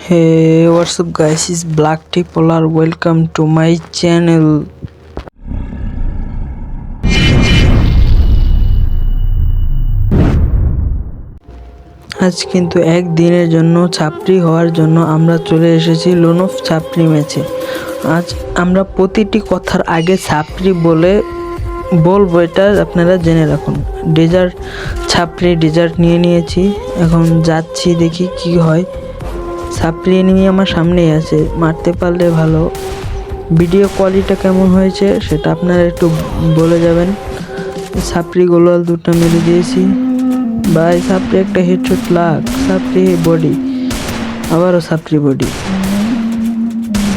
Hey, what's up guys? It's Black Polar. Welcome to my channel. আজ কিন্তু একদিনের জন্য ছাপরি হওয়ার জন্য আমরা চলে এসেছি লোনফ ছাপরি ম্যাচে। আজ আমরা প্রতিটি কথার আগে ছাপরি বলবো, এটা আপনারা জেনে রাখুন। ছাপরি ডেজার্ট নিয়ে নিয়েছি, এখন যাচ্ছি দেখি কি হয়। ছাপরি এনিমি আমার সামনেই আছে, মারতে পারলে ভালো। ভিডিও কোয়ালিটিটা কেমন হয়েছে সেটা আপনারা একটু বলে যাবেন। ছাপরি গোলাল দুটো মেরে দিয়েছি ভাই। ছাপরি একটা হেডশট লাগ, ছাপরি বডি, আবারও ছাপরি বডি,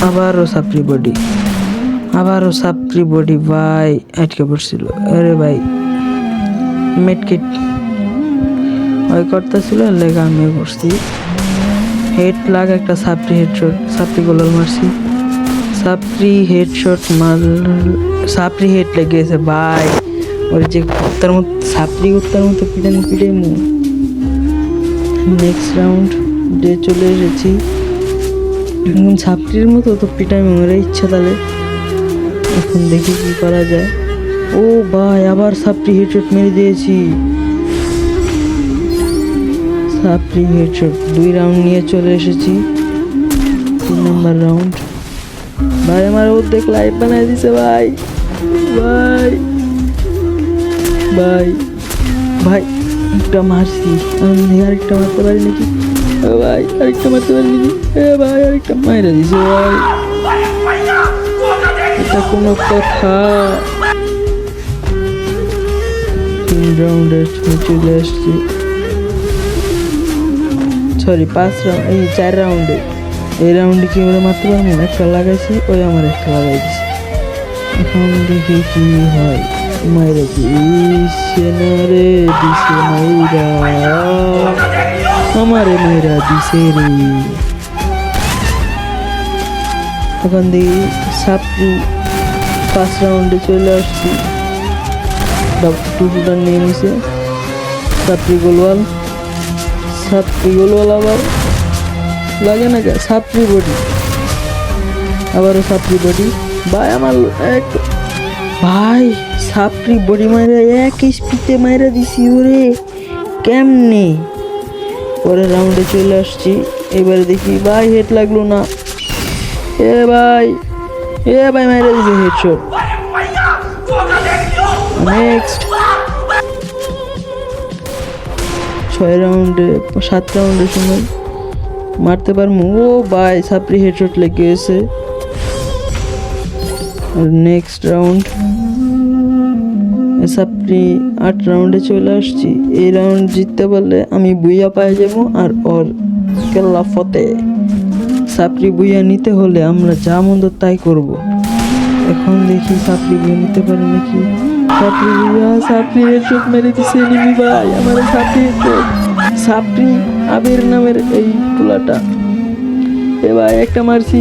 আবারও ছাপরি বডি, আবারও ছাপরি বডি। ভাই আটকে পড়ছিল। আরে ভাই মেডকিট ওই করতেছিল, লেগে আমি করছি। হেড লাগ একটা ছাপরি হেডশট, ছাপরি গোলাল মারছি, ছাপরি হেডশট মার, ছাপরি হেড লেগেছে ভাই। ওর যে কুত্তার মতো ছাপরি কুত্তার মতো পিটাই মু। নেক্সট রাউন্ড ডে চলে এসেছি, এখন ছাপরির মতো তো পিটাই মরে ইচ্ছা তাহলে। এখন দেখি কি করা যায়। ও ভাই আবার ছাপরি হেডশট মেরে দিয়েছি, ছাপরি হেডশট। 2 রাউন্ড নিয়ে চলে এসেছি, 3 নাম্বার রাউন্ড। ভাই আমার অর্ধেক লাইফ বানাই দিছে ভাই। ভাই ভাই ভাই একটা মারছি, আমি আরেকটা মারতে পারি নাকি? ভাই আরেকটা মারতে পারি নাকি? ভাই আরেকটা মাইরা দিছে ভাই, এটা কোনো কথা? 3 রাউন্ডে চলে আসছি, সরি 5 রাউন্ড, এই 4 রাউন্ডে। এই রাউন্ডে কি ওরা মারতে পারবো? একটা লাগাইছি, ওই আমার একটা লাগাই দিছি। এখন দেখি কি হয়। মাইরা দিছে না রে, দিছে মাইরা, আমারে মাইরা দিছে রে। এখন দেখি ছাপরি 5 রাউন্ডে চলে আসছি, টুটুটা নিয়ে নিছে। ছাপরি গোলওয়াল, ছাপরি গোলওয়াল আবার লাগে না, ছাপরি বডি, আবারও ছাপরি বডি। ভাই আমার ভাই ছাপরি বডি মাইরা এক স্পিডে মাইরা দিছি ওরে, কেমনে? পরের রাউন্ডে চলে আসছি, এবারে দেখি ভাই হেড লাগলো না। এ ভাই মাইরা দিছে হেডশট। নেক্সট 6 রাউন্ডে 7 রাউন্ডের সময় মারতে পারবো। ও ভাই ছাপরি হেডশট লেগে গেছে। নেক্সট রাউন্ড ছাপরি 8 রাউন্ডে চলে আসছি। এই রাউন্ড জিততে পারলে আমি বুইয়া পাই যাবো, আর ওর কেল্লা ফতে। ছাপরি বুইয়া নিতে হলে আমরা যা মন্দ তাই করব। এখন দেখি ছাপরি বুইয়া নিতে পারি নাকি। ছাপরি বুইয়া, ছাপরি হেডশট মেরে দিছে এনিমি ভাই, আমার ছাপরি হেডশট। ছাপরি আবির নামের এই পোলাটা, এ ভাই একটা মারছি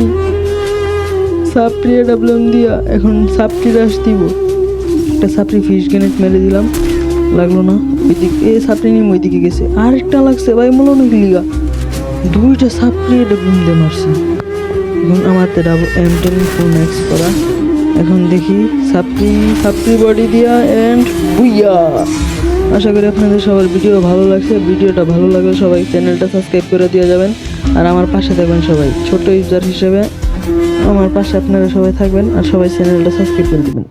ছাপরি ডাবলম দিয়া। এখন ছাপরি রাশ দিব, একটা ছাপরি ফিশ গ্রেনেড মেরে দিলাম, লাগলো না। ওইদিকে ছাপরি নিয়ে ওইদিকে গেছে, আর একটা লাগছে ভাই মূল নাকি লিগা। 2টা ছাপরি ডাবলম দিয়ে মারছি। এখন আমার তো M10 Pro Max করা। এখন দেখি ছাপরি বডি দিয়া এন্ড বুইয়া। আশা করি আপনাদের সবার ভিডিও ভালো লাগছে। ভিডিওটা ভালো লাগলে সবাই চ্যানেলটা সাবস্ক্রাইব করে দিয়ে যাবেন, আর আমার পাশে থাকবেন সবাই। ছোট ইউজার হিসেবে আমার পাশে আপনারা সবাই থাকবেন, আর সবাই চ্যানেলটা সাবস্ক্রাইব করে দেবেন।